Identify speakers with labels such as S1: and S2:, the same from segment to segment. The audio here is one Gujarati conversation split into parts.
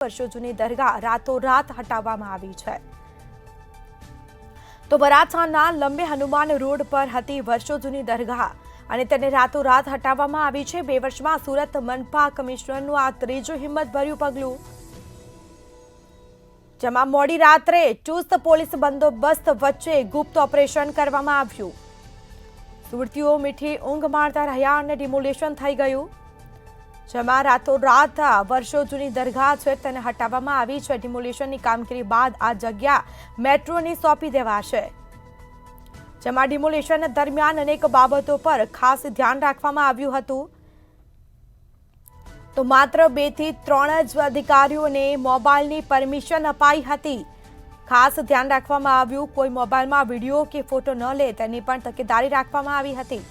S1: વર્ષો જૂની દરગાહ રાતોરાત હટાવવામાં આવી છે। તો વરાછાના લંબે હનુમાન રોડ પર હતી વર્ષો જૂની દરગાહ અને તેને રાતોરાત હટાવવામાં આવી છે। 2 વર્ષમાં સુરત મનપા કમિશનરનું આ ત્રીજું હિંમતભર્યું પગલું, જેમાં મોડી રાત્રે ચુસ્ત પોલીસ બંદોબસ્ત વચ્ચે ગુપ્ત ઓપરેશન કરવામાં આવ્યું। સુરતીઓ મીઠી ઊંઘ માણતા રહ્યા અને ડિમોલિશન થઈ ગયું, જેમાં રાતોરાત વર્ષો જૂની દરગાહ છે તેને હટાવવામાં આવી છે। ડિમોલિશનની કામગીરી બાદ આ જગ્યા મેટ્રોને સોંપી દેવાશે, જેમાં ડિમોલિશન દરમિયાન અનેક બાબતો પર ખાસ ધ્યાન રાખવામાં આવ્યું હતું। તો માત્ર 2 થી 3 જ અધિકારીઓને મોબાઈલની પરમિશન અપાઈ હતી। ખાસ ધ્યાન રાખવામાં આવ્યું, કોઈ મોબાઈલમાં વિડીયો કે ફોટો ન લે તેની પણ તકેદારી રાખવામાં આવી હતી।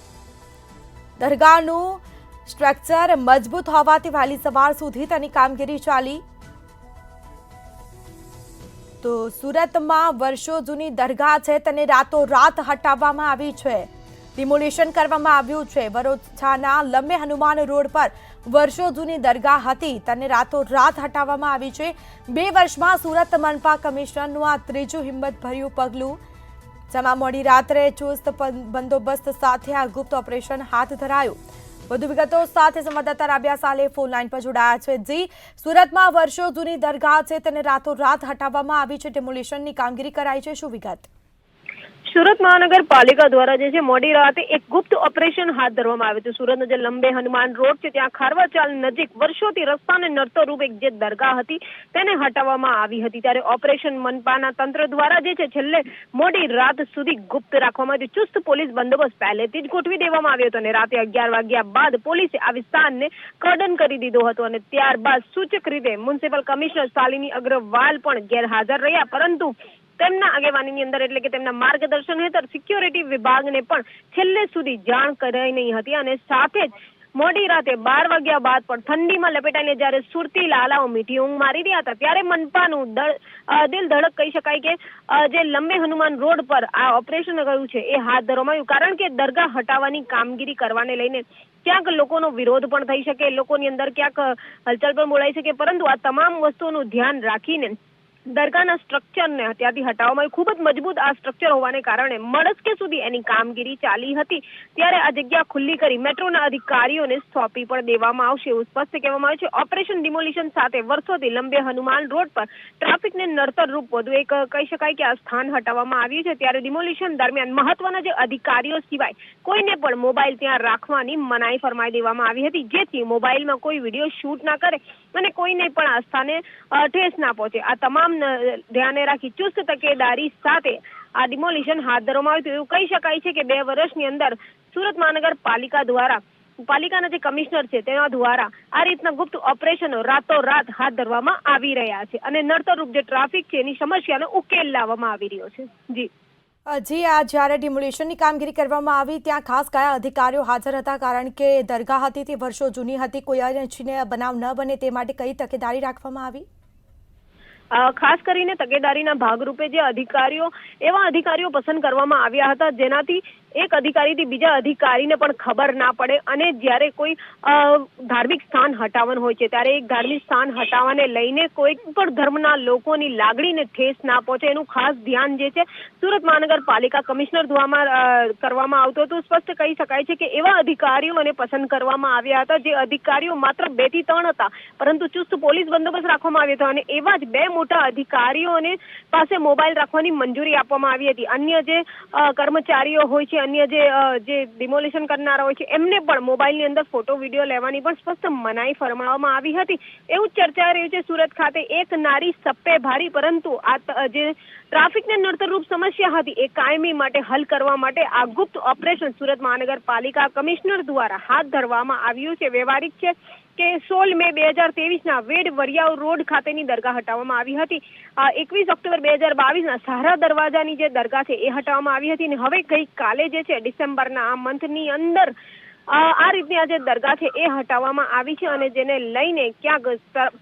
S1: દરગાહનું સ્ટ્રક્ચર મજબૂત હોવાથી વહેલી સવાર સુધી તેની કામગીરી ચાલી। તો સુરતમાં વર્ષો જૂની દરગાહ છે તેને રાતોરાત હટાવવામાં આવી છે, ડિમોલિશન કરવામાં આવ્યું છે। વરોછાના લંબે હનુમાન રોડ પર વર્ષો જૂની દરગાહ હતી તેને રાતોરાત હટાવવામાં આવી છે। 2 વર્ષમાં સુરત મનપા કમિશનરનું આ ત્રીજું હિંમતભર્યું પગલું, જેમાં મોડી રાત્રે ચુસ્ત બંદોબસ્ત સાથે આ ગુપ્ત ઓપરેશન હાથ ધરાયું। વધુ વિગતો સાથે સંવાદદાતા રાબિયા સાલે ફોન લાઈન પર જોડાયા છે। જી, સુરતમાં વર્ષો જૂની દરગાહ છે તેને રાતોરાત હટાવવામાં આવી છે, ડિમોલિશનની કામગીરી કરાઈ છે, શું વિગત?
S2: સુરત મહાનગરપાલિકા દ્વારા જે છે મોડી રાતે એક ગુપ્ત ઓપરેશન હાથ ધરવામાં આવ્યું હતું। સુરતનો જે લંબે હનુમાન રોડ છે ત્યાં ખારવાચાલ નજીક વર્ષોથી રસ્તાને નડતરરૂપ એક જે દરગાહ હતી તેને હટાવવામાં આવી હતી। ત્યારે ઓપરેશન મનપાના તંત્ર દ્વારા જે છે છેલ્લે મોડી રાત સુધી ગુપ્ત રાખવામાં આવ્યું। ચુસ્ત પોલીસ બંદોબસ્ત પહેલેથી જ ગોઠવી દેવામાં આવ્યો હતો અને રાતે 11 વાગ્યા બાદ પોલીસે આ વિસ્તારને કર્ડન કરી દીધો હતો અને ત્યારબાદ સૂચક રીતે મ્યુનિસિપલ કમિશનર શાલિની અગ્રવાલ પણ ગેરહાજર રહ્યા, પરંતુ તેમના આગેવાનીની અંદર એટલે કે તેમના માર્ગદર્શન હેઠળ સિક્યોરિટી વિભાગને પણ છેલ્લે સુધી જાણ કરાઈ નહીં હતી અને સાથે જ મોડી રાતે 12 વાગ્યા બાદ પણ ઠંડીમાં લપેટાઈને જ્યારે સુરતી લાલાઓ મીઠી ઊંઘ મારી રહ્યા હતા ત્યારે મનપાનું દિલ ધડક કહી શકાય કે જે લંબે હનુમાન રોડ પર આ ઓપરેશન કર્યું છે એ હાથ ધરવામાં આવ્યું, કારણ કે દરગાહ હટાવવાની કામગીરી કરવાને લઈને ક્યાંક લોકોનો વિરોધ પણ થઈ શકે, લોકોની અંદર ક્યાંક હલચલ પણ બોલાઈ શકે, પરંતુ આ તમામ વસ્તુઓનું ધ્યાન રાખીને દરગાહના સ્ટ્રક્ચરને ત્યાંથી હટાવવામાં આવ્યું। ખૂબ જ મજબૂત આ સ્ટ્રક્ચર હોવાને કારણે મળસ્કે સુધી એની કામગીરી ચાલી હતી। ત્યારે આ જગ્યા ખુલ્લી કરી મેટ્રોના અધિકારીઓને સોંપી પણ દેવામાં આવશે એવું સ્પષ્ટ કહેવામાં આવ્યું છે। ઓપરેશન ડિમોલિશન સાથે વર્ષોથી લંબે હનુમાન રોડ પર ટ્રાફિકને નડતરરૂપ વધુ એક કહી શકાય કે આ સ્થાન હટાવવામાં આવ્યું છે। ત્યારે ડિમોલિશન દરમિયાન મહત્વના જે અધિકારીઓ સિવાય કોઈને પણ મોબાઈલ ત્યાં રાખવાની મનાઈ ફરમાઈ દેવામાં આવી હતી, જેથી મોબાઈલમાં કોઈ વિડીયો શૂટ ના કરે અને કોઈને પણ આ સ્થાને ઠેસ ના પહોંચે। આ તમામ ધ્યાને રાખી ચુસ્ત તકેદારી સાથે આ ડિમોલિશન હાથ ધરવામાં આવ્યું। એવું કહી શકાય છે કે 2 વર્ષની અંદર સુરત મહાનગરપાલિકા દ્વારા પાલિકાના જે કમિશનર છે તેના દ્વારા આ રીતના ગુપ્ત ઓપરેશનો રાતોરાત હાથ ધરવામાં આવી રહ્યા છે અને નડતરરૂપ જે ટ્રાફિક છે એની સમસ્યાનો ઉકેલ લાવવામાં આવી રહ્યો છે। જી
S1: જી, આ જ્યારે ડિમોલિશનની કામગીરી કરવામાં આવી ત્યાં ખાસ કયા અધિકારીઓ હાજર હતા, કારણ કે દરગાહ હતી તે વર્ષો જૂની હતી, કોઈ અનિચ્છનીય બનાવ ન બને તે માટે કઈ તકેદારી રાખવામાં આવી?
S2: ખાસ કરીને તકેદારીના ભાગરૂપે જે એવા અધિકારીઓ પસંદ કરવામાં આવ્યા હતા જેનાથી એક અધિકારીથી બીજા અધિકારીને પણ ખબર ના પડે અને જ્યારે કોઈ ધાર્મિક સ્થાન હટાવવાનું હોય છે ત્યારે એક ધાર્મિક સ્થાન હટાવવાને લઈને કોઈ પણ ધર્મના લોકોની લાગણીને ઠેસ ના પહોંચે એનું ખાસ ધ્યાન જે છે સુરત મહાનગરપાલિકા કમિશનર દ્વારા કરવામાં આવતું હતું। સ્પષ્ટ કહી શકાય છે કે એવા અધિકારીઓને પસંદ કરવામાં આવ્યા હતા જે અધિકારીઓ માત્ર 2 થી 3 હતા, પરંતુ ચુસ્ત પોલીસ બંદોબસ્ત રાખવામાં આવ્યો હતો અને એવા જ 2 મોટા અધિકારીઓને પાસે મોબાઈલ રાખવાની મંજૂરી આપવામાં આવી હતી। અન્ય જે કર્મચારીઓ હોય છે, અન્ય જે ડિમોલિશન કરનારા હોય છે એમને પણ મોબાઈલની અંદર ફોટો વિડીયો લેવાની પણ સ્પષ્ટ મનાઈ ફરમાવવામાં આવી હતી। એવું ચર્ચાઈ રહ્યું છે સુરત ખાતે એક નારી સપ્પે ભારી, પરંતુ આ જે ટ્રાફિકને નડતરરૂપ સમસ્યા હતી એ કાયમી માટે હલ કરવા માટે આ ગુપ્ત ઓપરેશન સુરત મહાનગરપાલિકા કમિશનર દ્વારા હાથ ધરવામાં આવ્યું છે। વ્યવહારિક છે કે 16 મે 2023ના વેડ વરિયાવ રોડ ખાતેની દરગાહ હટાવવામાં આવી હતી। 21 ઓક્ટોબર 2022ના સહારા દરવાજાની જે દરગાહ છે એ હટાવવામાં આવી હતી અને હવે ગઈકાલે જે છે ડિસેમ્બરના આ મંથની અંદર આ રીતની આ જે દરગાહ છે એ હટાવવામાં આવી છે અને જેને લઈને ક્યાંક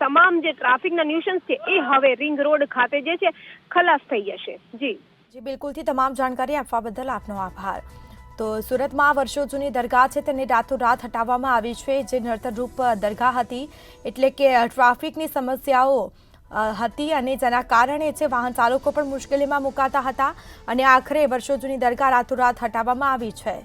S2: તમામ જે ટ્રાફિકના ન્યુસન્સ છે એ હવે રિંગ રોડ ખાતે જે છે ખલાસ થઈ જશે। જી
S1: બિલકુલથી તમામ જાણકારી આપવા બદલ આપનો આભાર। તો સુરતમાં વર્ષો જૂની દરગાહ છે તેને રાતોરાત હટાવવામાં આવી છે, જે નર્તનરૂપ દરગાહ હતી, એટલે કે ટ્રાફિકની સમસ્યાઓ હતી અને જેના કારણે છે વાહન ચાલકો પણ મુશ્કેલીમાં મુકાતા હતા અને આખરે વર્ષો જૂની દરગાહ રાતોરાત હટાવવામાં આવી છે.